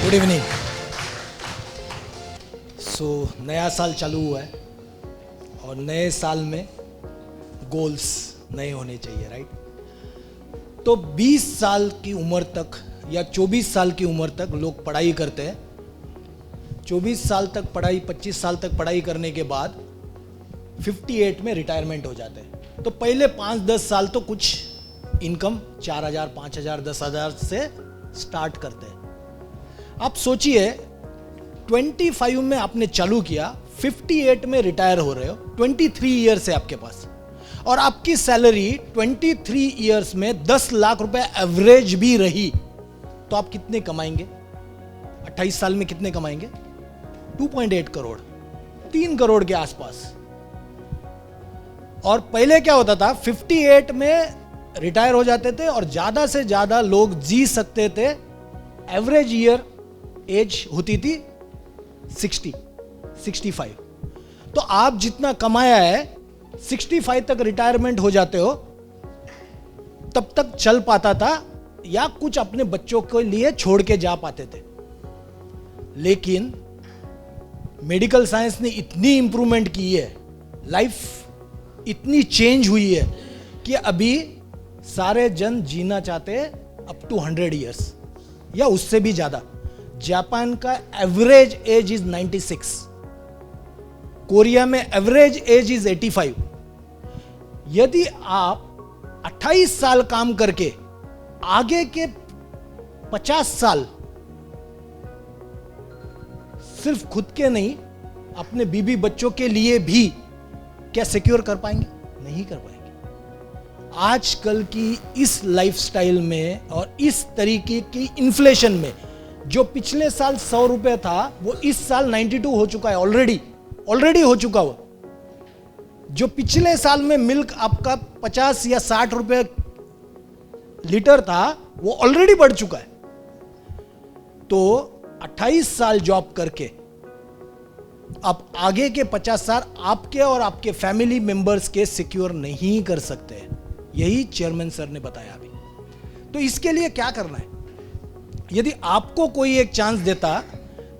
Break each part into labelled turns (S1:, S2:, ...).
S1: Good evening. नया साल चालू हुआ है और नए साल में गोल्स नए होने चाहिए, राइट? तो 20 साल की उम्र तक या 24 साल की उम्र तक लोग पढ़ाई करते हैं। 24 साल तक पढ़ाई, 25 साल तक पढ़ाई करने के बाद 58 में रिटायरमेंट हो जाते हैं। तो पहले 5-10 साल तो कुछ इनकम 4,000, 5,000, 10,000 से स्टार्ट करते हैं। आप सोचिए 25 में आपने चालू किया, 58 में रिटायर हो रहे हो, 23 ईयर्स है आपके पास और आपकी सैलरी 23 ईयर्स में 10 लाख रुपए एवरेज भी रही तो आप कितने कमाएंगे? 28 साल में कितने कमाएंगे? 2.8 करोड़, 3 करोड़ के आसपास। और पहले क्या होता था, 58 में रिटायर हो जाते थे और ज्यादा से ज्यादा लोग जी सकते थे। एवरेज ईयर एज होती थी 60, 65। तो आप जितना कमाया है 65 तक रिटायरमेंट हो जाते हो, तब तक चल पाता था या कुछ अपने बच्चों के लिए छोड़ के जा पाते थे। लेकिन मेडिकल साइंस ने इतनी इंप्रूवमेंट की है, लाइफ इतनी चेंज हुई है कि अभी सारे जन जीना चाहते हैं अप टू 100 ईयर्स या उससे भी ज्यादा। जापान का एवरेज एज इज 96, कोरिया में एवरेज एज इज 85। यदि आप 28 साल काम करके आगे के 50 साल सिर्फ खुद के नहीं, अपने बीबी बच्चों के लिए भी क्या सिक्योर कर पाएंगे? नहीं कर पाएंगे। आजकल की इस लाइफस्टाइल में और इस तरीके की इन्फ्लेशन में जो पिछले साल 100 रुपए था वो इस साल 92 हो चुका है। ऑलरेडी हो चुका हुआ। जो पिछले साल में मिल्क आपका 50 या 60 रुपए लीटर था वो ऑलरेडी बढ़ चुका है। तो 28 साल जॉब करके आप आगे के 50 साल आपके और आपके फैमिली मेंबर्स के सिक्योर नहीं कर सकते। यही चेयरमैन सर ने बताया अभी। तो इसके लिए क्या करना है? यदि आपको कोई एक चांस देता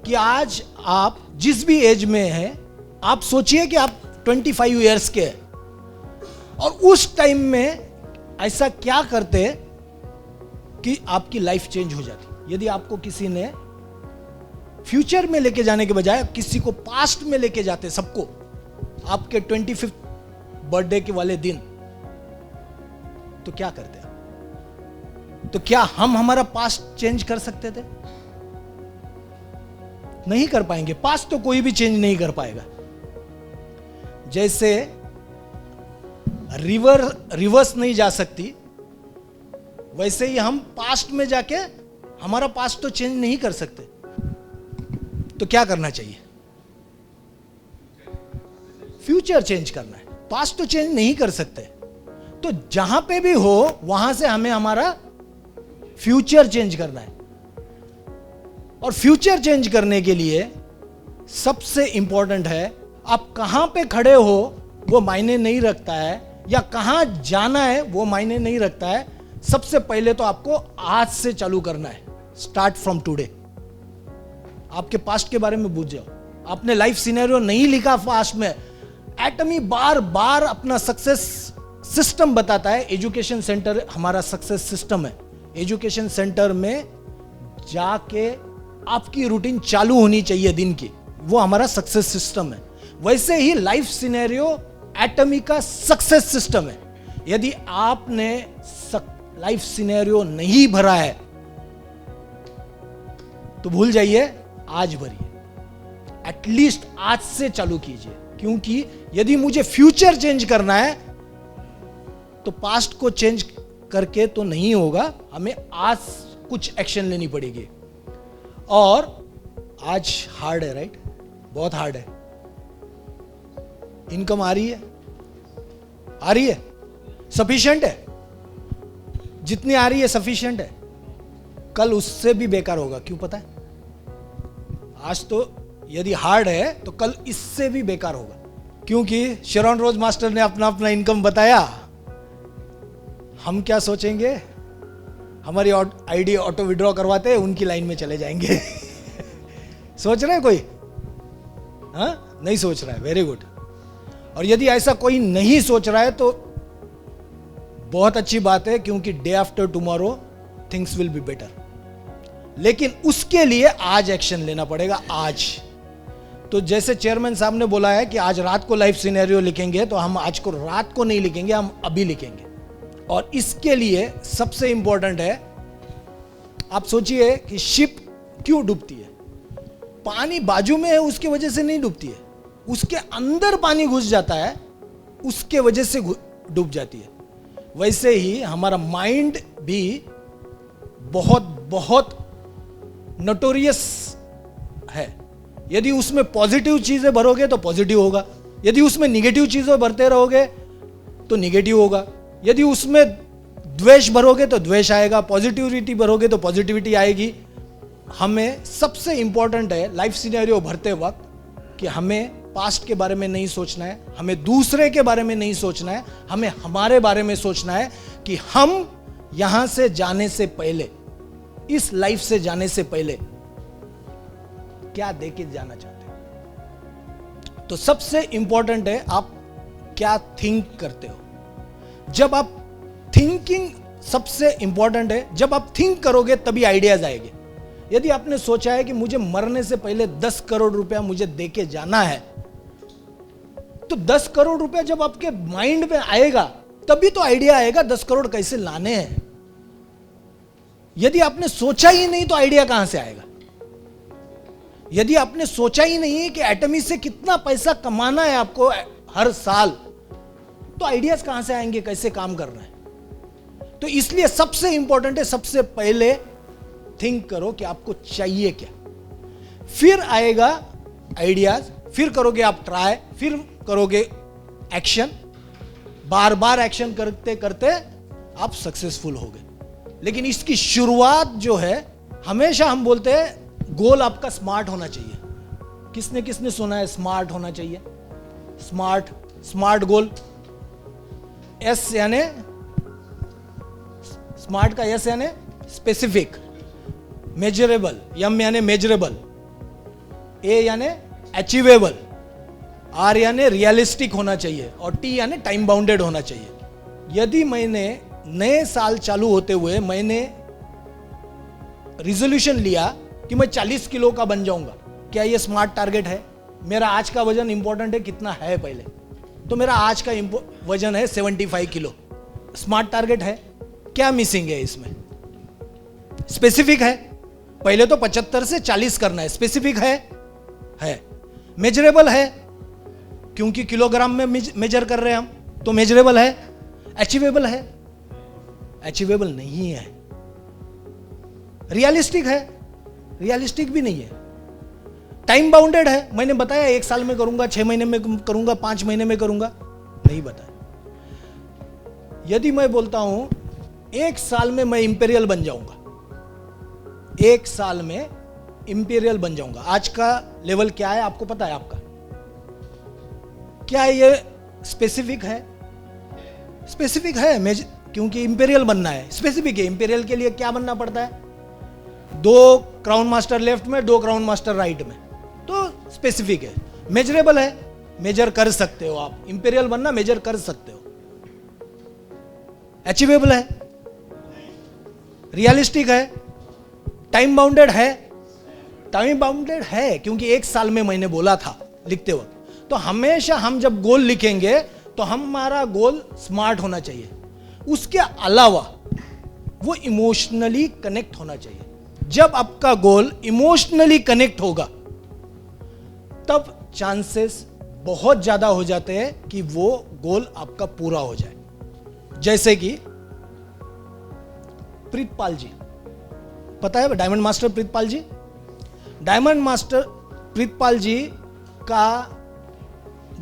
S1: कि आज आप जिस भी एज में हैं, आप सोचिए कि आप 25 इयर्स के हैं और उस टाइम में ऐसा क्या करते कि आपकी लाइफ चेंज हो जाती। यदि आपको किसी ने फ्यूचर में लेके जाने के बजाय किसी को पास्ट में लेके जाते, सबको आपके 25th बर्थडे के वाले दिन, तो क्या करते? तो क्या हम हमारा पास्ट चेंज कर सकते थे? नहीं कर पाएंगे। पास्ट तो कोई भी चेंज नहीं कर पाएगा। जैसे रिवर्स नहीं जा सकती, वैसे ही हम पास्ट में जाके हमारा पास्ट तो चेंज नहीं कर सकते। तो क्या करना चाहिए? फ्यूचर चेंज करना है। पास्ट तो चेंज नहीं कर सकते। तो जहां पे भी हो वहां से हमें हमारा फ्यूचर चेंज करना है। और फ्यूचर चेंज करने के लिए सबसे इंपॉर्टेंट है, आप कहां पे खड़े हो वो मायने नहीं रखता है, या कहां जाना है वो मायने नहीं रखता है। सबसे पहले तो आपको आज से चालू करना है। Start from today. आपके पास्ट के बारे में भूल जाओ। आपने लाइफ सिनेरियो नहीं लिखा पास्ट में। एटमी बार बार अपना सक्सेस सिस्टम बताता है। एजुकेशन सेंटर हमारा सक्सेस सिस्टम है। एजुकेशन सेंटर में जाके आपकी रूटीन चालू होनी चाहिए दिन की, वो हमारा सक्सेस सिस्टम है। वैसे ही लाइफ सिनेरियो एटमी का सक्सेस सिस्टम है। यदि आपने लाइफ सिनेरियो नहीं भरा है तो भूल जाइए, आज भरिए। एटलीस्ट आज से चालू कीजिए, क्योंकि यदि मुझे फ्यूचर चेंज करना है तो पास्ट को चेंज करके तो नहीं होगा। हमें आज कुछ एक्शन लेनी पड़ेगी। और आज हार्ड है, राइट? बहुत हार्ड है। इनकम आ रही है, सफिशिएंट है, जितनी आ रही है सफिशिएंट है। कल उससे भी बेकार होगा। क्यों पता है? आज तो यदि हार्ड है तो कल इससे भी बेकार होगा, क्योंकि शेरॉन रोज मास्टर ने अपना इनकम बताया। हम क्या सोचेंगे? हमारी आईडी ऑटो विड्रॉ करवाते हैं, उनकी लाइन में चले जाएंगे। सोच रहे हैं कोई? हाँ, नहीं सोच रहा है, वेरी गुड। और यदि ऐसा कोई नहीं सोच रहा है तो बहुत अच्छी बात है, क्योंकि day after tomorrow things will be better. लेकिन उसके लिए आज एक्शन लेना पड़ेगा, आज। तो जैसे चेयरमैन साहब ने बोला है कि आज रात को लाइफ सिनेरियो लिखेंगे, तो हम आज को रात को नहीं लिखेंगे, हम अभी लिखेंगे। और इसके लिए सबसे इंपॉर्टेंट है, आप सोचिए कि शिप क्यों डूबती है? पानी बाजू में है उसके वजह से नहीं डूबती है, उसके अंदर पानी घुस जाता है उसके वजह से डूब जाती है। वैसे ही हमारा माइंड भी बहुत बहुत नोटोरियस है। यदि उसमें पॉजिटिव चीजें भरोगे तो पॉजिटिव होगा, यदि उसमें निगेटिव चीजें भरते रहोगे तो निगेटिव होगा, यदि उसमें द्वेष भरोगे तो द्वेष आएगा, पॉजिटिविटी भरोगे तो पॉजिटिविटी आएगी। हमें सबसे इंपॉर्टेंट है लाइफ सिनेरियो भरते वक्त कि हमें पास्ट के बारे में नहीं सोचना है, हमें दूसरे के बारे में नहीं सोचना है, हमें हमारे बारे में सोचना है कि हम यहां से जाने से पहले, इस लाइफ से जाने से पहले क्या देके जाना चाहते हैं। तो सबसे इंपॉर्टेंट है आप क्या थिंक करते हो। जब आप थिंकिंग सबसे इंपॉर्टेंट है, जब आप थिंक करोगे तभी आइडियाज आएंगे। यदि आपने सोचा है कि मुझे मरने से पहले 10 करोड़ रुपया मुझे देके जाना है, तो 10 करोड़ रुपया जब आपके माइंड में आएगा तभी तो आइडिया आएगा 10 करोड़ कैसे लाने हैं। यदि आपने सोचा ही नहीं तो आइडिया कहां से आएगा? यदि आपने सोचा ही नहीं कि एटमी से कितना पैसा कमाना है आपको हर साल, तो आइडियाज कहां से आएंगे कैसे काम करना है? तो इसलिए सबसे इंपॉर्टेंट है, सबसे पहले थिंक करो कि आपको चाहिए क्या, फिर आएगा आइडियाज, फिर करोगे आप ट्राई, फिर करोगे एक्शन। बार बार एक्शन करते करते आप सक्सेसफुल होगे। लेकिन इसकी शुरुआत जो है, हमेशा हम बोलते हैं गोल आपका स्मार्ट होना चाहिए। किसने किसने सुना है स्मार्ट होना चाहिए? स्मार्ट, स्मार्ट गोल। एस यानी स्मार्ट का एस यानी स्पेसिफिक, मेजरेबल, एम यानी मेजरेबल, ए यानी अचीवेबल, आर यानी रियलिस्टिक होना चाहिए, और टी यानी टाइम बाउंडेड होना चाहिए। यदि मैंने नए साल चालू होते हुए मैंने रिजोल्यूशन लिया कि मैं 40 किलो का बन जाऊंगा, क्या यह स्मार्ट टारगेट है? मेरा आज का वजन इंपॉर्टेंट है, कितना है पहले, तो मेरा आज का वजन है 75 किलो। स्मार्ट टारगेट है, क्या मिसिंग है इसमें? स्पेसिफिक है, पहले तो 75 से 40 करना है, स्पेसिफिक है। मेजरेबल है, क्योंकि किलोग्राम में मेजर कर रहे हैं हम, तो मेजरेबल है। अचीवेबल है, अचीवेबल नहीं है। रियलिस्टिक है, रियलिस्टिक भी नहीं है। टाइम बाउंडेड है, मैंने बताया 1 साल में करूंगा, 6 महीने में करूंगा, 5 महीने में करूंगा, नहीं बताया। यदि मैं बोलता हूं 1 साल में मैं इंपीरियल बन जाऊंगा, 1 साल में इंपीरियल बन जाऊंगा, आज का लेवल क्या है आपको पता है? आपका क्या ये स्पेसिफिक है? स्पेसिफिक है, क्योंकि इंपीरियल बनना है, स्पेसिफिक है। इंपीरियल के लिए क्या बनना पड़ता है? 2 क्राउन मास्टर लेफ्ट में, 2 क्राउन मास्टर राइट में, तो स्पेसिफिक है। मेजरेबल है, मेजर कर सकते हो आप, इंपीरियल बनना मेजर कर सकते हो। अचीवेबल है, रियलिस्टिक है, टाइम बाउंडेड है। टाइम बाउंडेड है क्योंकि 1 साल में मैंने बोला था लिखते वक्त। तो हमेशा हम जब गोल लिखेंगे तो हमारा गोल स्मार्ट होना चाहिए, उसके अलावा वो इमोशनली कनेक्ट होना चाहिए। जब आपका गोल इमोशनली कनेक्ट होगा तब चांसेस बहुत ज्यादा हो जाते हैं कि वो गोल आपका पूरा हो जाए। जैसे कि प्रीतपाल जी, पता है डायमंड मास्टर प्रीतपाल जी? डायमंड मास्टर प्रीतपाल जी का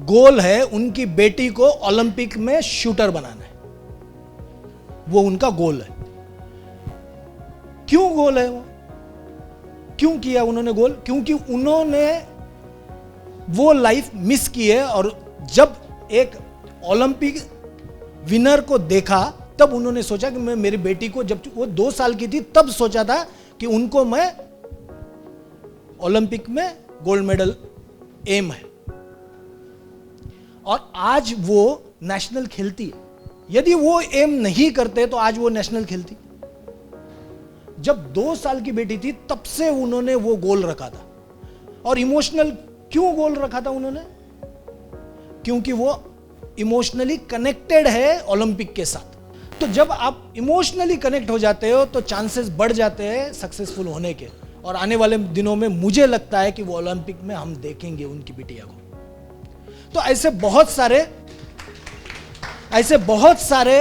S1: गोल है उनकी बेटी को ओलंपिक में शूटर बनाना है, वो उनका गोल है। क्यों गोल है वो? क्यों किया उन्होंने गोल? क्योंकि उन्होंने वो लाइफ मिस की है, और जब एक ओलंपिक विनर को देखा तब उन्होंने सोचा कि मैं मेरी बेटी को, जब वो 2 साल की थी तब सोचा था कि उनको मैं ओलंपिक में गोल्ड मेडल एम है और आज वो नेशनल खेलती है। यदि वो एम नहीं करते तो आज वो नेशनल खेलती। जब 2 साल की बेटी थी तब से उन्होंने वो गोल रखा था। और इमोशनल क्यों गोल रखा था उन्होंने? क्योंकि वो इमोशनली कनेक्टेड है ओलंपिक के साथ। तो जब आप इमोशनली कनेक्ट हो जाते हो तो चांसेस बढ़ जाते हैं सक्सेसफुल होने के। और आने वाले दिनों में मुझे लगता है कि वो ओलंपिक में हम देखेंगे उनकी बिटिया को। तो ऐसे बहुत सारे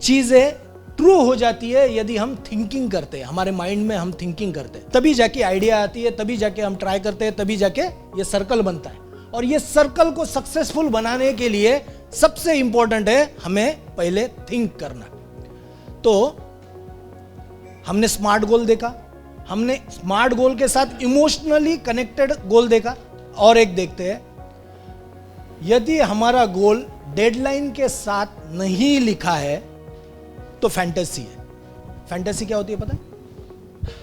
S1: चीजें ट्रू हो जाती है यदि हम थिंकिंग करते हैं, हमारे माइंड में हम थिंकिंग करते हैं, तभी जाके आइडिया आती है, तभी जाके हम ट्राई करते हैं, तभी जाके ये सर्कल बनता है। और ये सर्कल को सक्सेसफुल बनाने के लिए सबसे इंपॉर्टेंट है हमें पहले थिंक करना। तो हमने स्मार्ट गोल देखा, हमने स्मार्ट गोल के साथ इमोशनली कनेक्टेड गोल देखा। और एक देखते हैं, यदि हमारा गोल डेडलाइन के साथ नहीं लिखा है तो फैंटेसी है। फैंटेसी क्या होती है पता है?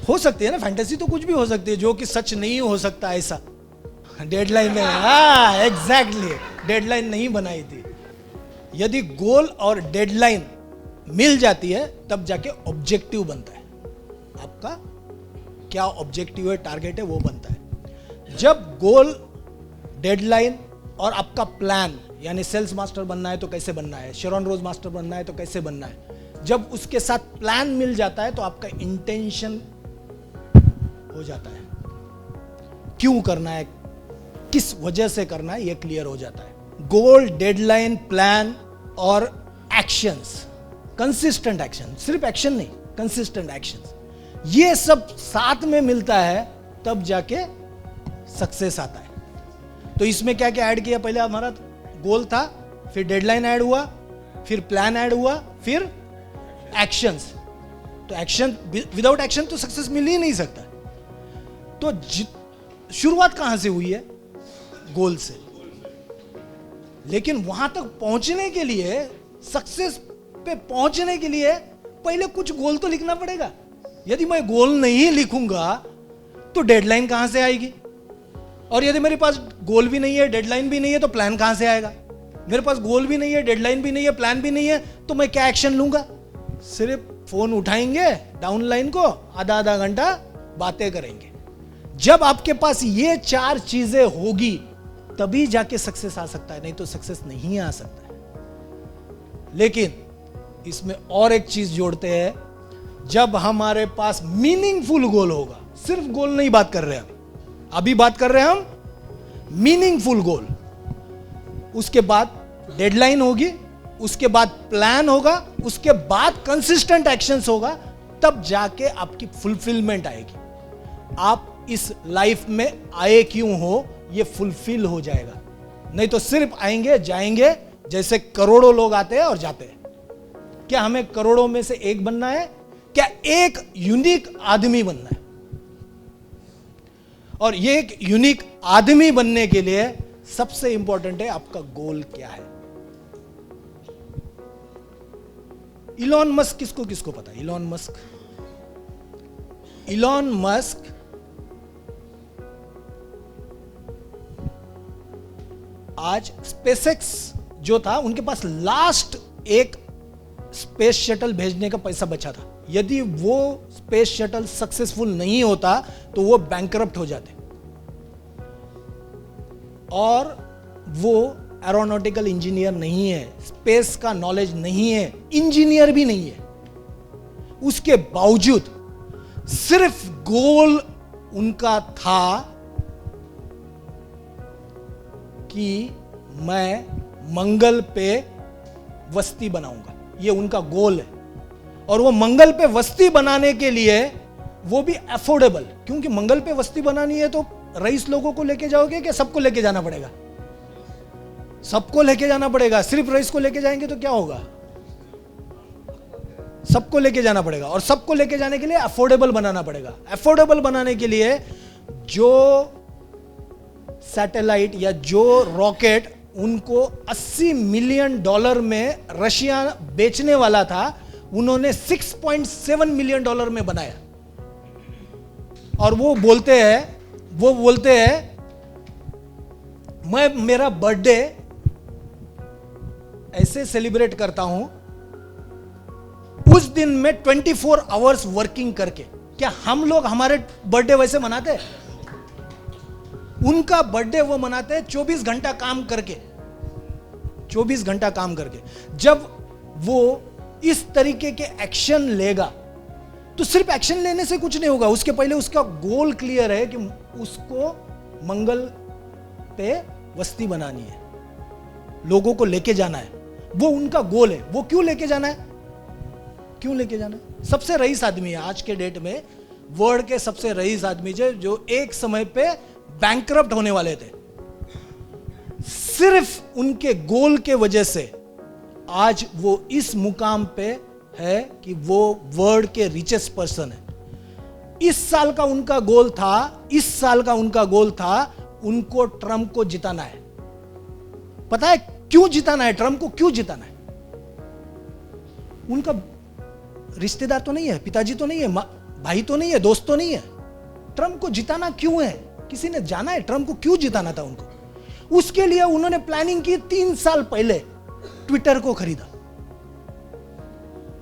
S1: हो सकती है ना, फैंटेसी तो कुछ भी हो सकती है जो कि सच नहीं हो सकता ऐसा। डेडलाइन में, हाँ एग्जैक्टली, डेडलाइन नहीं बनाई थी। यदि गोल और डेडलाइन मिल जाती है तब जाके ऑब्जेक्टिव बनता है। आपका क्या ऑब्जेक्टिव है, टारगेट है, वो बनता है। जब गोल, डेडलाइन और आपका प्लान, यानी सेल्स मास्टर बनना है तो कैसे बनना है, शेरॉन रोज मास्टर बनना है तो कैसे बनना है, जब उसके साथ प्लान मिल जाता है तो आपका इंटेंशन हो जाता है। क्यों करना है, किस वजह से करना है, यह क्लियर हो जाता है। गोल, डेडलाइन, प्लान और एक्शंस, कंसिस्टेंट एक्शन, सिर्फ एक्शन नहीं, कंसिस्टेंट एक्शंस, ये सब साथ में मिलता है तब जाके सक्सेस आता है। तो इसमें क्या क्या ऐड किया? पहले हमारा गोल था, फिर डेडलाइन ऐड हुआ, फिर प्लान ऐड हुआ, फिर एक्शंस। तो एक्शन, विदाउट एक्शन तो सक्सेस मिल ही नहीं सकता। तो शुरुआत कहां से हुई है? गोल से। लेकिन वहां तक पहुंचने के लिए, सक्सेस पे पहुंचने के लिए पहले कुछ गोल तो लिखना पड़ेगा। यदि मैं गोल नहीं लिखूंगा तो डेडलाइन कहां से आएगी? और यदि मेरे पास गोल भी नहीं है, डेडलाइन भी नहीं है, तो प्लान कहां से आएगा? मेरे पास गोल भी नहीं है, डेडलाइन भी नहीं है, प्लान भी नहीं है, तो मैं क्या एक्शन लूंगा? सिर्फ फोन उठाएंगे, डाउनलाइन को आधा आधा घंटा बातें करेंगे। जब आपके पास ये 4 चीजें होगी तभी जाके सक्सेस आ सकता है, नहीं तो सक्सेस नहीं आ सकता है। लेकिन इसमें और एक चीज जोड़ते हैं, जब हमारे पास मीनिंगफुल गोल होगा, सिर्फ गोल नहीं बात कर रहे हैं अभी बात कर रहे हैं हम मीनिंगफुल गोल। उसके बाद डेडलाइन होगी, उसके बाद प्लान होगा, उसके बाद कंसिस्टेंट एक्शंस होगा, तब जाके आपकी फुलफिलमेंट आएगी। आप इस लाइफ में आए क्यों हो, ये फुलफिल हो जाएगा। नहीं तो सिर्फ आएंगे जाएंगे, जैसे करोड़ों लोग आते हैं और जाते हैं। क्या हमें करोड़ों में से एक बनना है? क्या एक यूनिक आदमी बनना है? और ये एक यूनिक आदमी बनने के लिए सबसे इंपॉर्टेंट है आपका गोल क्या है। इलॉन मस्क, किसको किसको पता है इलॉन मस्क? इलॉन मस्क आज स्पेसएक्स जो था, उनके पास लास्ट एक स्पेस शटल भेजने का पैसा बचा था। यदि वो स्पेस शटल सक्सेसफुल नहीं होता तो वो बैंकरप्ट हो जाते। और वो एरोनॉटिकल इंजीनियर नहीं है, स्पेस का नॉलेज नहीं है, इंजीनियर भी नहीं है। उसके बावजूद सिर्फ गोल उनका था कि मैं मंगल पे वस्ती बनाऊंगा, ये उनका गोल है। और वो मंगल पे वस्ती बनाने के लिए वो भी अफोर्डेबल, क्योंकि मंगल पे वस्ती बनानी है तो रईस लोगों को लेके जाओगे क्या? सबको लेके जाना पड़ेगा, सबको लेके जाना पड़ेगा। सिर्फ रईस को लेके जाएंगे तो क्या होगा? सबको लेके जाना पड़ेगा, और सबको लेके जाने के लिए अफोर्डेबल बनाना पड़ेगा। अफोर्डेबल बनाने के लिए जो सैटेलाइट या जो रॉकेट उनको $80 मिलियन में रशिया बेचने वाला था, उन्होंने $6.7 मिलियन में बनाया। और वो बोलते हैं वो बोलते हैं मैं मेरा बर्थडे ऐसे सेलिब्रेट करता हूं, उस दिन में 24 आवर्स वर्किंग करके। क्या हम लोग हमारे बर्थडे वैसे मनाते हैं? उनका बर्थडे वो मनाते हैं 24 घंटा काम करके, 24 घंटा काम करके। जब वो इस तरीके के एक्शन लेगा तो सिर्फ एक्शन लेने से कुछ नहीं होगा, उसके पहले उसका गोल क्लियर है कि उसको मंगल पे बस्ती बनानी है, लोगों को लेके जाना है। वो उनका गोल है। वो क्यों लेके जाना है? क्यों लेके जाना है? सबसे रईस आदमी है आज के डेट में, वर्ल्ड के सबसे रईस आदमी जो एक समय पे बैंकरप्ट होने वाले थे, सिर्फ उनके गोल के वजह से आज वो इस मुकाम पे है कि वो वर्ल्ड के रिचेस्ट पर्सन है। इस साल का उनका गोल था, उनको ट्रंप को जिताना है। पता है क्यों जिताना है? ट्रंप को क्यों जिताना है? उनका रिश्तेदार तो नहीं है, पिताजी तो नहीं है, भाई तो नहीं है, दोस्त तो नहीं है। ट्रंप को जिताना क्यों है? किसी ने जाना है ट्रंप को क्यों जिताना था उनको? उसके लिए उन्होंने प्लानिंग की। 3 साल पहले ट्विटर को खरीदा।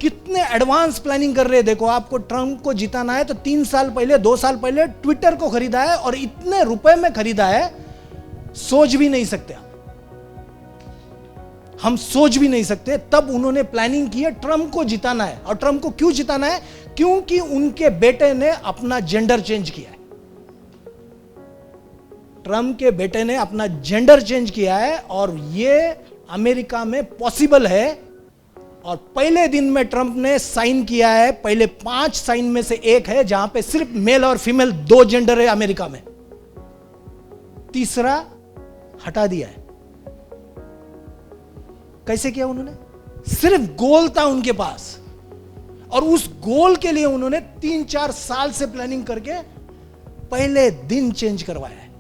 S1: कितने एडवांस प्लानिंग कर रहे हैं देखो। आपको ट्रंप को जिताना है तो 3 साल पहले, 2 साल पहले ट्विटर को खरीदा है, और इतने रुपए में खरीदा है, सोच भी नहीं सकते हम सोच भी नहीं सकते। तब उन्होंने प्लानिंग की है ट्रंप को जिताना है। और ट्रंप को क्यों जिताना है? क्योंकि उनके बेटे ने अपना जेंडर चेंज किया है। ट्रंप के बेटे ने अपना जेंडर चेंज किया है, और यह अमेरिका में पॉसिबल है। और पहले दिन में ट्रंप ने साइन किया है, पहले 5 साइन में से एक है जहां पे सिर्फ मेल और फीमेल 2 जेंडर है अमेरिका में। तीसरा हटा दिया है। कैसे किया उन्होंने? सिर्फ गोल था उनके पास, और उस गोल के लिए उन्होंने 3-4 साल से प्लानिंग करके पहले दिन चेंज करवाया है।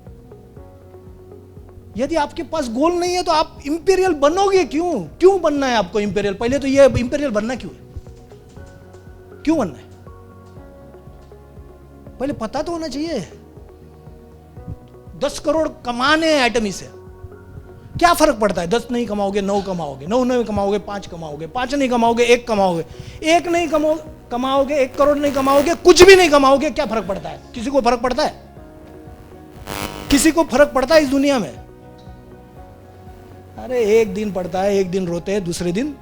S1: यदि आपके पास गोल नहीं है तो आप इंपीरियल बनोगे क्यों बनना है आपको इंपीरियल? पहले तो ये इंपीरियल बनना क्यों है? क्यों बनना है? पहले पता तो होना चाहिए। 10 करोड़ कमाने हैं एटमी से, क्या फर्क पड़ता है? 10 नहीं कमाओगे, 9 कमाओगे, 9 नहीं कमाओगे, 5 कमाओगे, 5 नहीं कमाओगे, 1 कमाओगे, 1 नहीं कमाओगे, 1 करोड़ नहीं कमाओगे, कुछ भी नहीं कमाओगे, क्या फर्क पड़ता है? किसी को फर्क पड़ता है? किसी को फर्क पड़ता है इस दुनिया में? अरे एक दिन पड़ता है, एक दिन रोते हैं, दूसरे दिन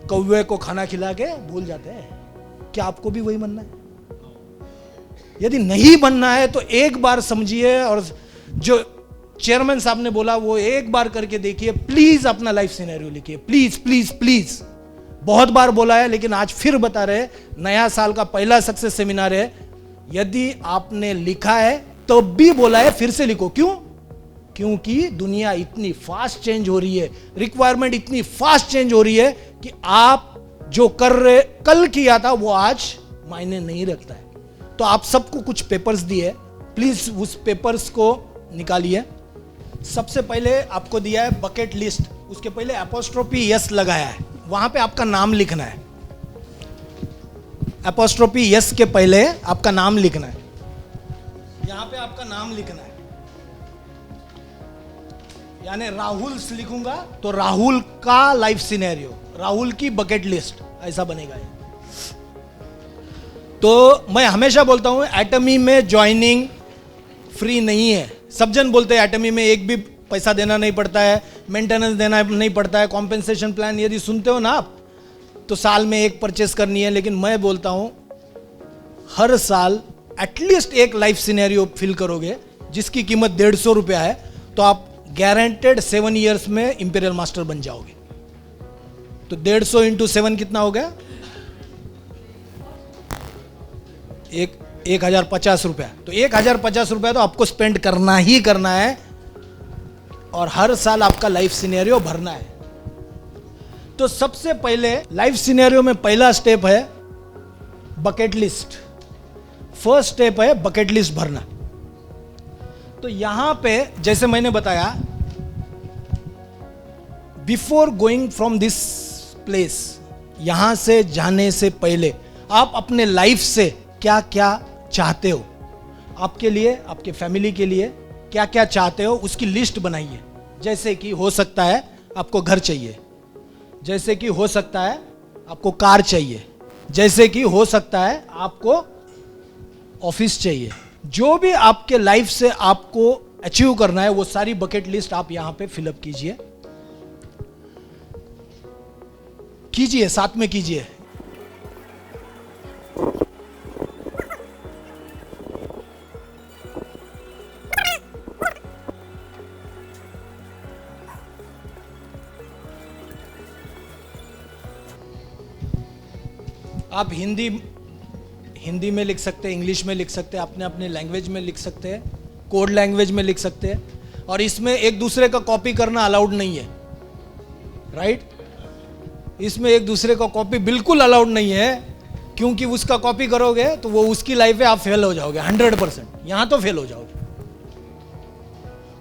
S1: कौवे को खाना खिला के भूल जाते हैं। क्या आपको भी वही बनना है? यदि नहीं बनना है तो एक बार समझिए, और जो चेयरमैन साहब ने बोला वो एक बार करके देखिए। प्लीज अपना लाइफ सिनेरियो लिखिए, प्लीज प्लीज प्लीज। बहुत बार बोला है लेकिन आज फिर बता रहे, नया साल का पहला सक्सेस सेमिनार है। यदि आपने लिखा है तो भी बोला है फिर से लिखो। क्यों? क्योंकि दुनिया इतनी फास्ट चेंज हो रही है, रिक्वायरमेंट इतनी फास्ट चेंज हो रही है कि आप जो कर रहे कल किया था वो आज मायने नहीं रखता है। तो आप सबको कुछ पेपर्स दिए, प्लीज उस पेपर्स को निकालिए। सबसे पहले आपको दिया है बकेट लिस्ट, उसके पहले एपोस्ट्रोफी यस लगाया है, वहां पे आपका नाम लिखना है। एपोस्ट्रोफी यस के पहले आपका नाम लिखना है, यहां पे आपका नाम लिखना है। यानी राहुल लिखूंगा तो राहुल का लाइफ सिनेरियो, राहुल की बकेट लिस्ट, ऐसा बनेगा ये। तो मैं हमेशा बोलता हूं एटमी में ज्वाइनिंग फ्री नहीं है। सब जन बोलते हैं एटमी में एक भी पैसा देना नहीं पड़ता है, मेंटेनेंस देना नहीं पड़ता है, कॉम्पेंसेशन प्लान यदि सुनते हो ना आप तो साल में एक परचेस करनी है। लेकिन मैं बोलता हूं हर साल एटलीस्ट एक लाइफ सिनेरियो फिल करोगे जिसकी कीमत 150 रुपया है, तो आप गारंटेड 7 इयर्स में इंपीरियल मास्टर बन जाओगे। तो 150 इंटू 7 कितना हो गया? 1050 रुपया। तो 1050 रुपया तो आपको स्पेंड करना ही करना है, और हर साल आपका लाइफ सिनेरियो भरना है। तो सबसे पहले लाइफ सिनेरियो में पहला स्टेप है बकेट लिस्ट। फर्स्ट स्टेप है बकेट लिस्ट भरना। तो यहां पे जैसे मैंने बताया, before going from this place, यहां से जाने से पहले आप अपने लाइफ से क्या क्या चाहते हो, आपके लिए, आपके फैमिली के लिए क्या क्या चाहते हो उसकी लिस्ट बनाइए। जैसे कि हो सकता है आपको घर चाहिए, जैसे कि हो सकता है आपको कार चाहिए, जैसे कि हो सकता है आपको ऑफिस चाहिए। जो भी आपके लाइफ से आपको अचीव करना है वो सारी बकेट लिस्ट आप यहां पे फिलअप कीजिए, साथ में कीजिए। आप हिंदी में लिख सकते हैं, इंग्लिश में लिख सकते हैं, अपने अपने लैंग्वेज में लिख सकते हैं, कोड लैंग्वेज में लिख सकते हैं। और इसमें एक दूसरे का कॉपी करना अलाउड नहीं है, राइट? इसमें एक दूसरे का कॉपी बिल्कुल अलाउड नहीं है, क्योंकि उसका कॉपी करोगे तो वो उसकी लाइफ में आप फेल हो जाओगे 100%। यहां तो फेल हो जाओगे।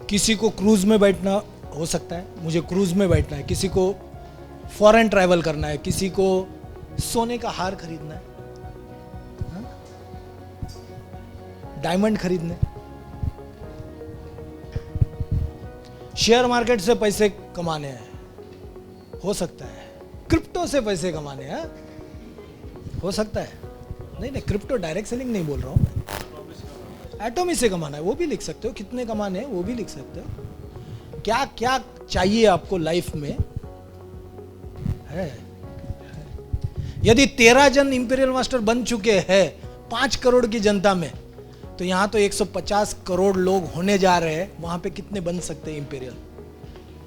S1: किसी को क्रूज में बैठना हो सकता है, मुझे क्रूज में बैठना है, किसी को फॉरेन ट्रैवल करना है, किसी को सोने का हार खरीदना है, डायमंड खरीदने, शेयर मार्केट से पैसे कमाने हैं, हो सकता है क्रिप्टो से पैसे कमाने हैं, हो सकता है। नहीं, क्रिप्टो डायरेक्ट सेलिंग नहीं बोल रहा हूं मैं, एटॉमी से कमाना है वो भी लिख सकते हो, कितने कमाने हैं वो भी लिख सकते हो। क्या क्या चाहिए आपको लाइफ में है। यदि 13 जन इंपीरियल मास्टर बन चुके हैं 5 करोड़ की जनता में, तो यहां तो 150 करोड़ लोग होने जा रहे हैं, वहां पे कितने बन सकते हैं इंपीरियल?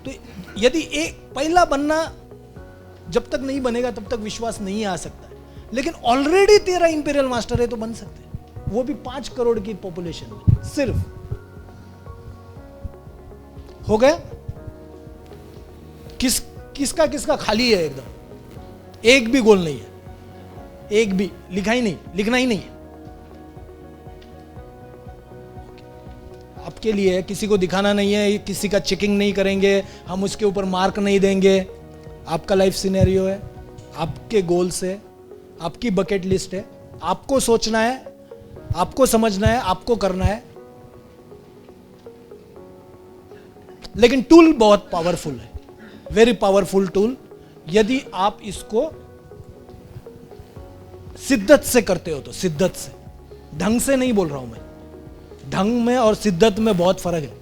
S1: तो यदि एक पहला बनना जब तक नहीं बनेगा तब तक विश्वास नहीं आ सकता है, लेकिन ऑलरेडी 13 इंपीरियल मास्टर है तो बन सकते हैं, वो भी 5 करोड़ की पॉपुलेशन में। सिर्फ हो गया। किसका खाली है एकदम, एक भी गोल नहीं है, एक भी लिखना ही नहीं है आपके लिए। किसी को दिखाना नहीं है, किसी का चेकिंग नहीं करेंगे हम, उसके ऊपर मार्क नहीं देंगे। आपका लाइफ सिनेरियो है, आपके गोल्स है, आपकी बकेट लिस्ट है, आपको सोचना है, आपको समझना है, आपको करना है। लेकिन टूल बहुत पावरफुल है, वेरी पावरफुल टूल। यदि आप इसको शिद्दत से करते हो तो, शिद्दत से, ढंग से नहीं बोल रहा हूं मैं, ढंग में और शिद्दत में बहुत फर्क है।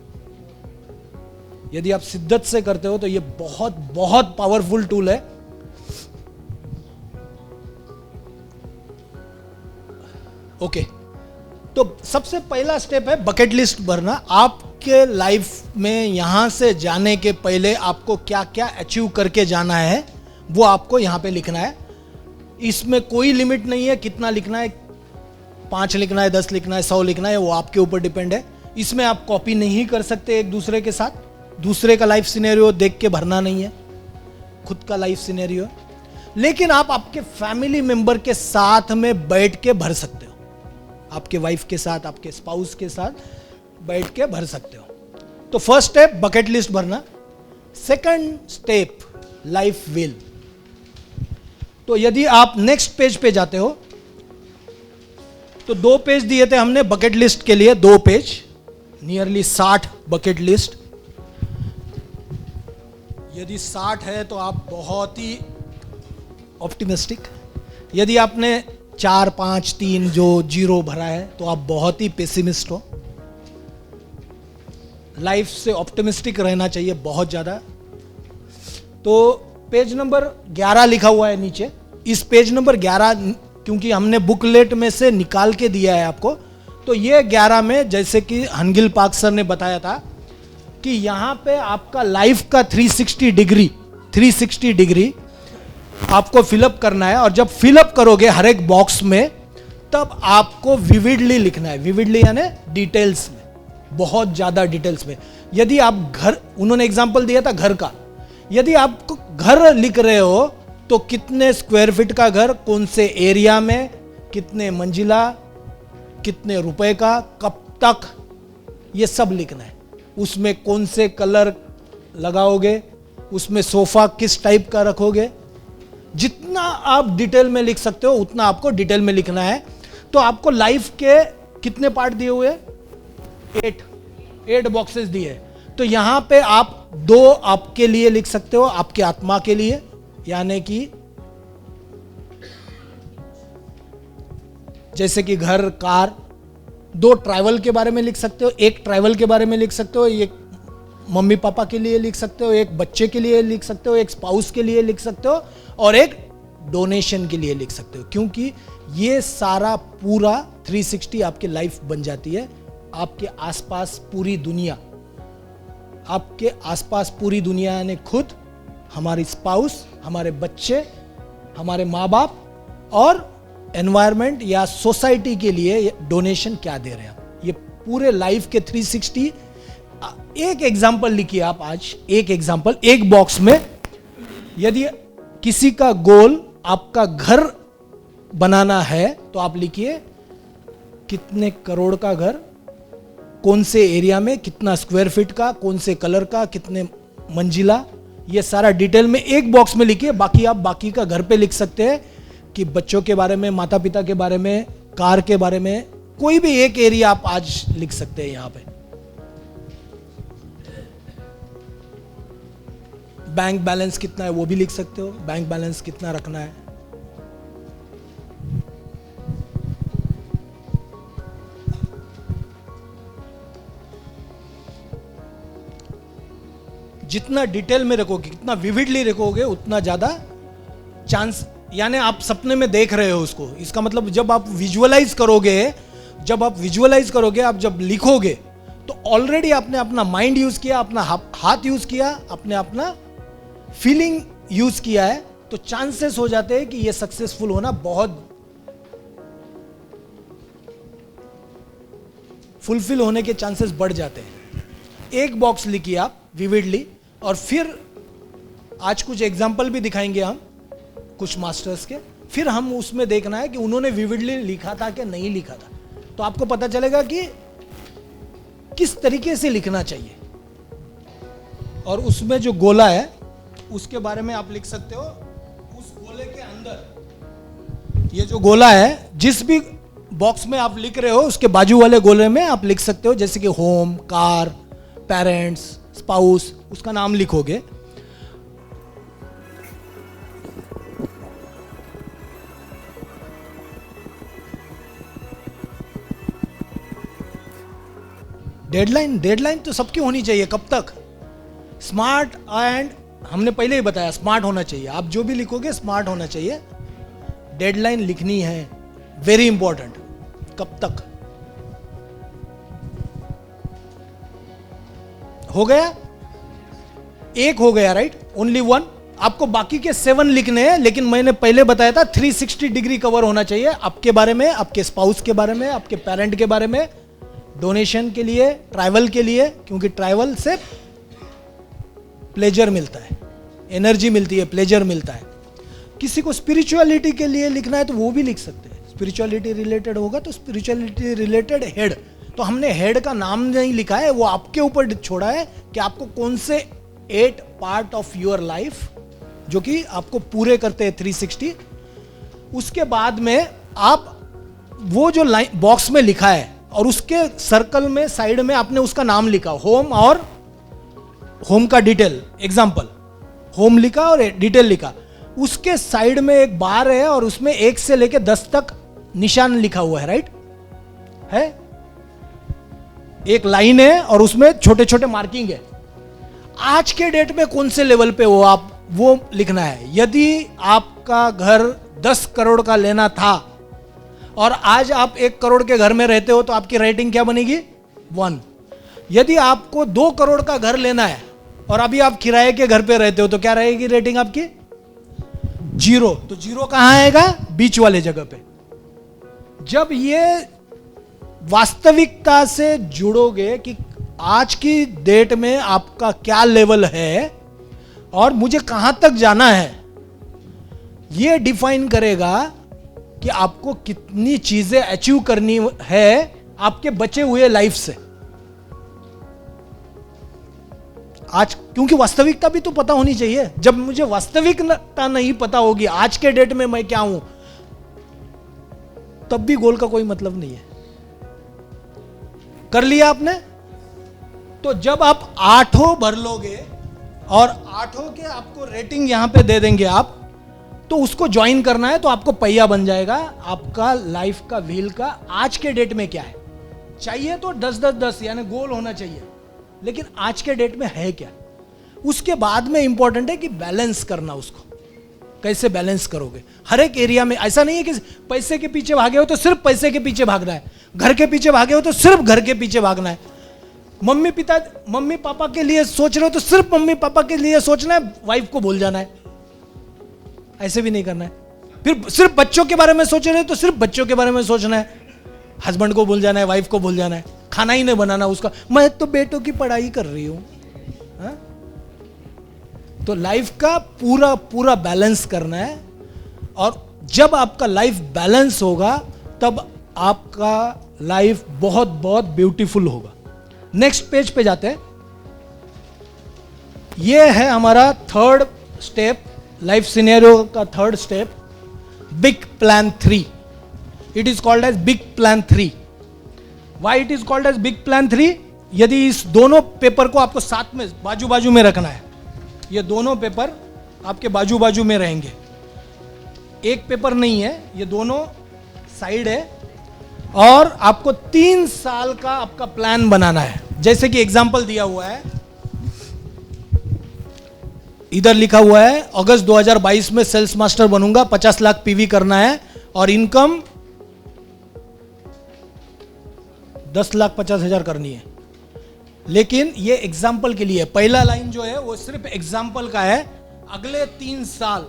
S1: यदि आप शिद्दत से करते हो तो ये बहुत बहुत पावरफुल टूल है। ओके, तो सबसे पहला स्टेप है बकेट लिस्ट भरना। आपके लाइफ में यहां से जाने के पहले आपको क्या क्या अचीव करके जाना है वो आपको यहां पे लिखना है। इसमें कोई लिमिट नहीं है कितना लिखना है, 5 लिखना है, 10 लिखना है, 100 लिखना है, वो आपके ऊपर डिपेंड है। इसमें आप कॉपी नहीं कर सकते एक दूसरे के साथ, दूसरे का लाइफ सिनेरियो देख के भरना नहीं है, खुद का लाइफ सिनेरियो। लेकिन आप आपके फैमिली मेंबर के साथ में बैठ के भर सकते हो, आपके वाइफ के साथ, आपके स्पाउस के साथ बैठ के भर सकते हो। तो फर्स्ट स्टेप बकेट लिस्ट भरना। Second step life will. तो यदि आप नेक्स्ट पेज पे जाते हो तो 2 पेज दिए थे हमने बकेट लिस्ट के लिए, 2 पेज, नियरली 60 बकेट लिस्ट। यदि 60 है तो आप बहुत ही ऑप्टिमिस्टिक, यदि आपने 4, 5, 3 जो 0 भरा है तो आप बहुत ही पेसिमिस्ट हो। लाइफ से ऑप्टिमिस्टिक रहना चाहिए बहुत ज्यादा। तो पेज नंबर 11 लिखा हुआ है नीचे। इस पेज नंबर 11 क्योंकि हमने बुकलेट में से निकाल के दिया है आपको, तो ये 11 में जैसे कि हनगिल पाक सर ने बताया था कि यहां पे आपका लाइफ का 360 डिग्री आपको फिलअप करना है। और जब फिलअप करोगे हर एक बॉक्स में, तब आपको विविडली लिखना है। विविडली यानी डिटेल्स में, बहुत ज्यादा डिटेल्स में। यदि आप घर, उन्होंने एग्जांपल दिया था घर का, यदि आप घर लिख रहे हो तो कितने स्क्वायर फीट का घर, कौन से एरिया में, कितने मंजिला, कितने रुपए का, कब तक, ये सब लिखना है। उसमें कौन से कलर लगाओगे, उसमें सोफा किस टाइप का रखोगे, जितना आप डिटेल में लिख सकते हो उतना आपको डिटेल में लिखना है। तो आपको लाइफ के कितने पार्ट दिए हुए? 8 बॉक्सेस दिए। तो यहां पे आप 2 आपके लिए लिख सकते हो, आपके आत्मा के लिए, यानी कि जैसे कि घर, कार। 2 ट्रैवल के बारे में लिख सकते हो, एक ट्रैवल के बारे में लिख सकते हो, एक मम्मी पापा के लिए लिख सकते हो, एक बच्चे के लिए लिख सकते हो, एक स्पाउस के लिए लिख सकते हो, और एक डोनेशन के लिए लिख सकते हो। क्योंकि ये सारा पूरा 360 आपकी लाइफ बन जाती है। आपके आसपास पूरी दुनिया, आपके आसपास पूरी दुनिया यानी खुद, हमारी स्पाउस, हमारे बच्चे, हमारे माँ बाप, और एनवायरनमेंट या सोसाइटी के लिए डोनेशन क्या दे रहे हैं आप। ये पूरे लाइफ के 360। एक एग्जांपल लिखिए आप आज, एक एग्जांपल, एक बॉक्स में। यदि किसी का गोल आपका घर बनाना है तो आप लिखिए कितने करोड़ का घर, कौन से एरिया में, कितना स्क्वायर फीट का, कौन से कलर का, कितने मंजिला, ये सारा डिटेल में एक बॉक्स में लिखिए। बाकी आप बाकी का घर पे लिख सकते हैं कि बच्चों के बारे में, माता पिता के बारे में, कार के बारे में, कोई भी एक एरिया आप आज लिख सकते हैं यहां पे। बैंक बैलेंस कितना है वो भी लिख सकते हो, बैंक बैलेंस कितना रखना है। जितना डिटेल में रखोगे, कितना विविडली रखोगे, उतना ज्यादा चांस, यानी आप सपने में देख रहे हो उसको। इसका मतलब जब आप विजुअलाइज करोगे, आप जब लिखोगे तो ऑलरेडी आपने अपना माइंड यूज किया, अपना हाथ यूज किया, आपने अपना फीलिंग यूज किया है, तो चांसेस हो जाते हैं कि ये सक्सेसफुल होना बहुत, फुलफिल होने के चांसेस बढ़ जाते हैं। एक बॉक्स लिखिए आप विविडली, और फिर आज कुछ एग्जाम्पल भी दिखाएंगे हम कुछ मास्टर्स के, फिर हम उसमें देखना है कि उन्होंने विविडली लिखा था कि नहीं लिखा था, तो आपको पता चलेगा कि किस तरीके से लिखना चाहिए। और उसमें जो गोला है उसके बारे में आप लिख सकते हो। उस गोले के अंदर, ये जो गोला है, जिस भी बॉक्स में आप लिख रहे हो उसके बाजू वाले गोले में आप लिख सकते हो, जैसे कि होम, कार, पेरेंट्स, स्पाउस, उसका नाम लिखोगे। डेडलाइन तो सबकी होनी चाहिए। कब तक? स्मार्ट, एंड हमने पहले ही बताया स्मार्ट होना चाहिए। आप जो भी लिखोगे स्मार्ट होना चाहिए। डेडलाइन लिखनी है, वेरी इंपॉर्टेंट। कब तक? हो गया? एक हो गया, राइट? ओनली 1। आपको बाकी के 7 लिखने हैं, लेकिन मैंने पहले बताया था 360 डिग्री कवर होना चाहिए। आपके बारे में, आपके स्पाउस के बारे में, आपके पेरेंट के बारे में, डोनेशन के लिए, ट्रैवल के लिए, क्योंकि ट्रैवल से प्लेजर मिलता है, एनर्जी मिलती है, प्लेजर मिलता है। किसी को स्पिरिचुअलिटी के लिए लिखना है तो वो भी लिख सकते हैं। स्पिरिचुअलिटी रिलेटेड होगा तो स्पिरिचुअलिटी रिलेटेड हेड, तो हमने हेड का नाम नहीं लिखा है, वो आपके ऊपर छोड़ा है कि आपको कौन से 8 पार्ट ऑफ योर लाइफ जो कि आपको पूरे करते हैं 360। उसके बाद में आप वो जो लाइन बॉक्स में लिखा है और उसके सर्कल में साइड में आपने उसका नाम लिखा, होम, और होम का डिटेल, एग्जांपल होम लिखा और डिटेल लिखा। उसके साइड में एक बार है और उसमें 1 से लेकर 10 तक निशान लिखा हुआ है, राइट? है एक लाइन है और उसमें छोटे छोटे मार्किंग है। आज के डेट में कौन से लेवल पे हो आप, वो लिखना है। यदि आपका घर 10 करोड़ का लेना था और आज आप 1 करोड़ के घर में रहते हो तो आपकी रेटिंग क्या बनेगी? 1। यदि आपको 2 करोड़ का घर लेना है और अभी आप किराए के घर पे रहते हो तो क्या रहेगी रेटिंग आपकी? 0। तो 0 कहां आएगा? बीच वाले जगह पे। जब ये वास्तविकता से जुड़ोगे कि आज की डेट में आपका क्या लेवल है और मुझे कहां तक जाना है, यह डिफाइन करेगा कि आपको कितनी चीजें अचीव करनी है आपके बचे हुए लाइफ से। आज क्योंकि वास्तविकता भी तो पता होनी चाहिए। जब मुझे वास्तविकता नहीं पता होगी आज के डेट में मैं क्या हूं, तब भी गोल का कोई मतलब नहीं है। कर लिया आपने? तो जब आप 8 भर लोगे और 8 के आपको रेटिंग यहां पे दे देंगे आप, तो उसको ज्वाइन करना है, तो आपको पहिया बन जाएगा आपका लाइफ का व्हील का। आज के डेट में क्या है? चाहिए तो 10-10-10 यानी गोल होना चाहिए, लेकिन आज के डेट में है क्या? उसके बाद में इंपॉर्टेंट है कि बैलेंस करना, उसको कैसे बैलेंस करोगे हर एक एरिया में। ऐसा नहीं है कि पैसे के पीछे भागे हो तो सिर्फ पैसे के पीछे भागना है, घर के पीछे भागे हो तो सिर्फ घर के पीछे भागना है, मम्मी पापा के लिए सोच रहे हो तो सिर्फ मम्मी पापा के लिए सोचना है, वाइफ को भूल जाना है। ऐसे भी नहीं करना है। फिर सिर्फ बच्चों के बारे में सोच रहे हो तो सिर्फ बच्चों के बारे में सोचना है, हस्बैंड को भूल जाना है, वाइफ को भूल जाना है, खाना ही नहीं बनाना उसका, मैं तो बेटों की पढ़ाई कर रही हूं। तो लाइफ का पूरा पूरा बैलेंस करना है, और जब आपका लाइफ बैलेंस होगा तब आपका लाइफ बहुत बहुत ब्यूटीफुल होगा। नेक्स्ट पेज पे जाते हैं। यह है हमारा थर्ड स्टेप, लाइफ सिनेरियो का third step, big plan 3। It is called as big plan 3। Why it is called as big plan 3? यदि इस दोनों पेपर को आपको साथ में बाजू बाजू में रखना है, ये दोनों पेपर आपके बाजू बाजू में रहेंगे, एक पेपर नहीं है, ये दोनों साइड है, और आपको 3 साल का आपका प्लान बनाना है। जैसे कि एग्जांपल दिया हुआ है, इधर लिखा हुआ है अगस्त 2022 में सेल्स मास्टर बनूंगा, 50 लाख पीवी करना है और इनकम 10,50,000 करनी है। लेकिन ये एग्जाम्पल के लिए, पहला लाइन जो है वो सिर्फ एग्जाम्पल का है। अगले 3 साल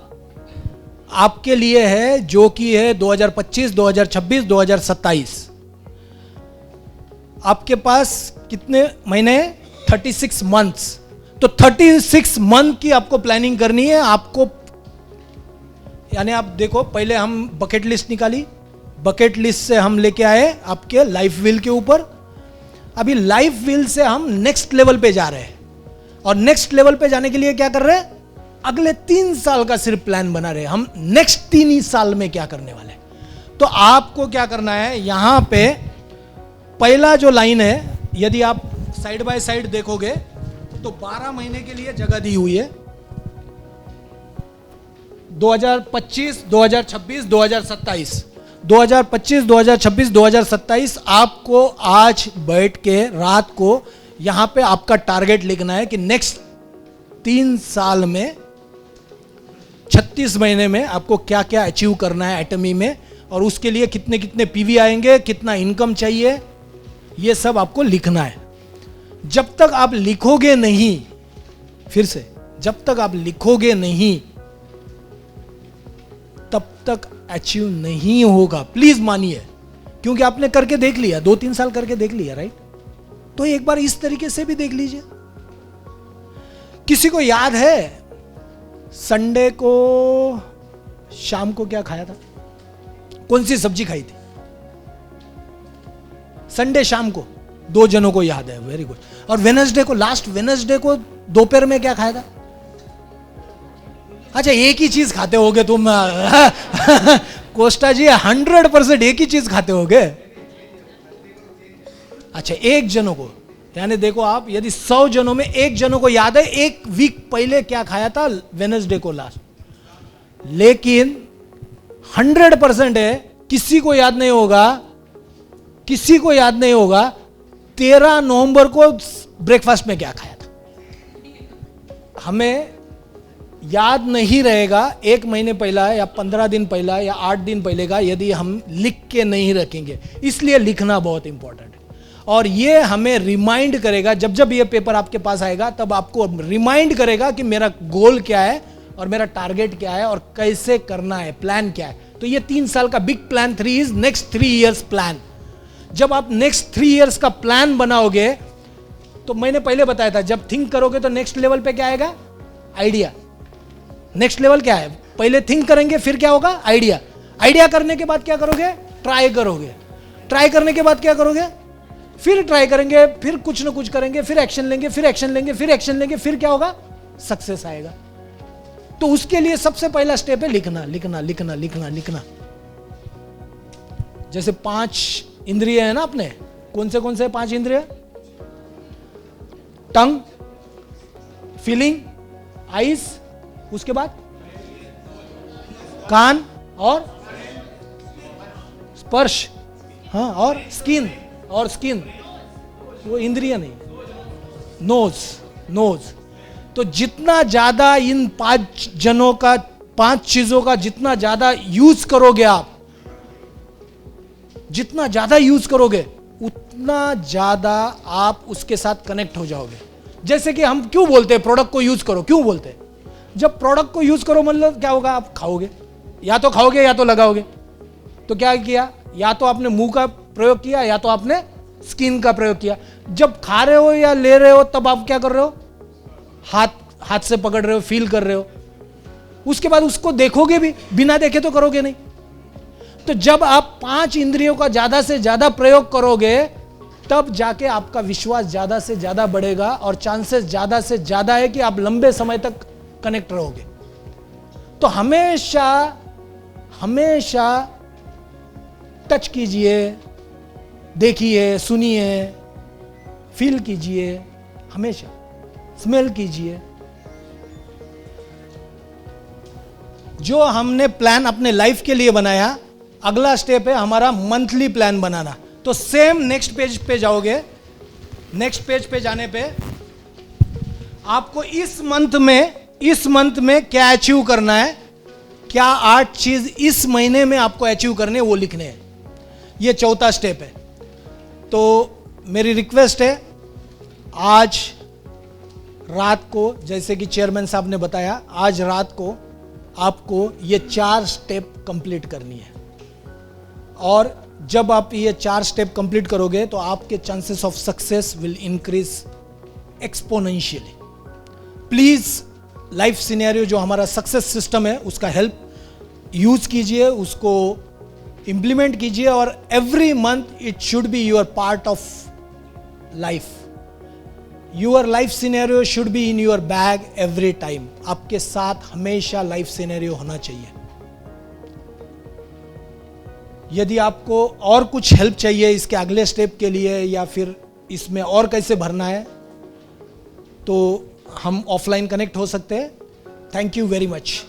S1: आपके लिए है, जो कि है 2025, 2026, 2027। आपके पास कितने महीने? 36 मंथ्स। तो 36 मंथ की आपको प्लानिंग करनी है आपको। यानी आप देखो, पहले हम बकेट लिस्ट निकाली, बकेट लिस्ट से हम लेके आए आपके लाइफ व्हील के ऊपर। अभी लाइफ व्हील से हम नेक्स्ट लेवल पे जा रहे हैं, और नेक्स्ट लेवल पे जाने के लिए क्या कर रहे हैं? अगले 3 साल का सिर्फ प्लान बना रहे हैं हम, नेक्स्ट 3 ही साल में क्या करने वाले हैं। तो आपको क्या करना है, यहां पे पहला जो लाइन है, यदि आप साइड बाय साइड देखोगे तो 12 महीने के लिए जगह दी हुई है, 2025, 2026, 2027। 2025, 2026, 2027 आपको आज बैठ के रात को यहां पे आपका टारगेट लिखना है कि नेक्स्ट 3 साल में 36 महीने में आपको क्या क्या अचीव करना है एटमी में, और उसके लिए कितने कितने पीवी आएंगे, कितना इनकम चाहिए, ये सब आपको लिखना है। जब तक आप लिखोगे नहीं, फिर से, जब तक आप लिखोगे नहीं तब तक अचीव नहीं होगा। प्लीज मानिए, क्योंकि आपने करके देख लिया, 2-3 साल करके देख लिया, राइट? तो एक बार इस तरीके से भी देख लीजिए। किसी को याद है संडे को शाम को क्या खाया था? कौन सी सब्जी खाई थी संडे शाम को? 2 जनों को याद है, वेरी गुड। और वेडनेसडे को, लास्ट वेडनेसडे को दोपहर में क्या खाया था? अच्छा, एक ही चीज खाते होगे तुम कोस्टा जी, 100% एक ही चीज खाते होगे। अच्छा, 1 जनों को, यानी देखो आप, यदि 100 जनों में 1 जनों को याद है 1 वीक पहले क्या खाया था वेडनेसडे को लास्ट। लेकिन 100% है किसी को याद नहीं होगा, किसी को याद नहीं होगा 13 नवंबर को ब्रेकफास्ट में क्या खाया था। हमें याद नहीं रहेगा 1 महीने पहला या 15 दिन पहला या 8 दिन पहले का, यदि हम लिख के नहीं रखेंगे। इसलिए लिखना बहुत इंपॉर्टेंट है, और ये हमें रिमाइंड करेगा, जब जब ये पेपर आपके पास आएगा तब आपको रिमाइंड करेगा कि मेरा गोल क्या है और मेरा टारगेट क्या है और कैसे करना है, प्लान क्या है। तो ये 3 साल का big plan 3 is next 3 years plan. जब आप नेक्स्ट 3 इयर्स का प्लान बनाओगे, तो मैंने पहले बताया था, जब थिंक करोगे तो नेक्स्ट लेवल पे क्या आएगा? आइडिया। नेक्स्ट लेवल क्या है? पहले थिंक करेंगे, फिर क्या होगा? आइडिया। आइडिया करने के बाद क्या करोगे? ट्राई करोगे। ट्राई करने के बाद क्या करोगे? फिर ट्राई करेंगे, फिर कुछ ना कुछ करेंगे, फिर एक्शन लेंगे, फिर एक्शन लेंगे, फिर एक्शन लेंगे, फिर क्या होगा? सक्सेस आएगा। तो उसके लिए सबसे पहला स्टेप है लिखना, लिखना, लिखना, लिखना, लिखना। जैसे 5 इंद्रिय है ना अपने, कौन से 5 इंद्रिय? टंग, फीलिंग, आईज, उसके बाद कान और स्पर्श, हाँ, और स्किन, वो इंद्रिय नहीं, नोज। तो जितना ज्यादा इन 5 चीजों का जितना ज्यादा यूज करोगे आप, जितना ज्यादा यूज करोगे उतना ज्यादा आप उसके साथ कनेक्ट हो जाओगे। जैसे कि हम क्यों बोलते हैं प्रोडक्ट को यूज करो, क्यों बोलते हैं? जब प्रोडक्ट को यूज करो मतलब क्या होगा? आप खाओगे, या तो खाओगे या तो लगाओगे। तो क्या किया? या तो आपने मुंह का प्रयोग किया या तो आपने स्किन का प्रयोग किया। जब खा रहे हो या ले रहे हो तब आप क्या कर रहे हो? हाथ से पकड़ रहे हो, फील कर रहे हो। उसके बाद उसको देखोगे भी, बिना देखे तो करोगे नहीं। तो जब आप 5 इंद्रियों का ज्यादा से ज्यादा प्रयोग करोगे तब जाके आपका विश्वास ज्यादा से ज्यादा बढ़ेगा और चांसेस ज्यादा से ज्यादा है कि आप लंबे समय तक कनेक्ट रहोगे। तो हमेशा टच कीजिए, देखिए, सुनिए, फील कीजिए, हमेशा स्मेल कीजिए। जो हमने प्लान अपने लाइफ के लिए बनाया, अगला स्टेप है हमारा मंथली प्लान बनाना। तो सेम नेक्स्ट पेज पे जाओगे। नेक्स्ट पेज पे जाने पे आपको इस मंथ में क्या अचीव करना है, क्या 8 चीज इस महीने में आपको अचीव करने वो लिखने हैं। ये चौथा स्टेप है। तो मेरी रिक्वेस्ट है, आज रात को, जैसे कि चेयरमैन साहब ने बताया, आज रात को आपको ये 4 स्टेप कंप्लीट करनी है। और जब आप ये 4 स्टेप कंप्लीट करोगे तो आपके chances of success will increase exponentially. Please life scenario जो हमारा सक्सेस सिस्टम है उसका हेल्प यूज कीजिए, उसको इंप्लीमेंट कीजिए और every month it should be your part of life. Your life scenario should be in your bag every time. आपके साथ हमेशा लाइफ सिनेरियो होना चाहिए। यदि आपको और कुछ हेल्प चाहिए इसके अगले स्टेप के लिए या फिर इसमें और कैसे भरना है तो हम ऑफलाइन कनेक्ट हो सकते हैं। Thank you very much.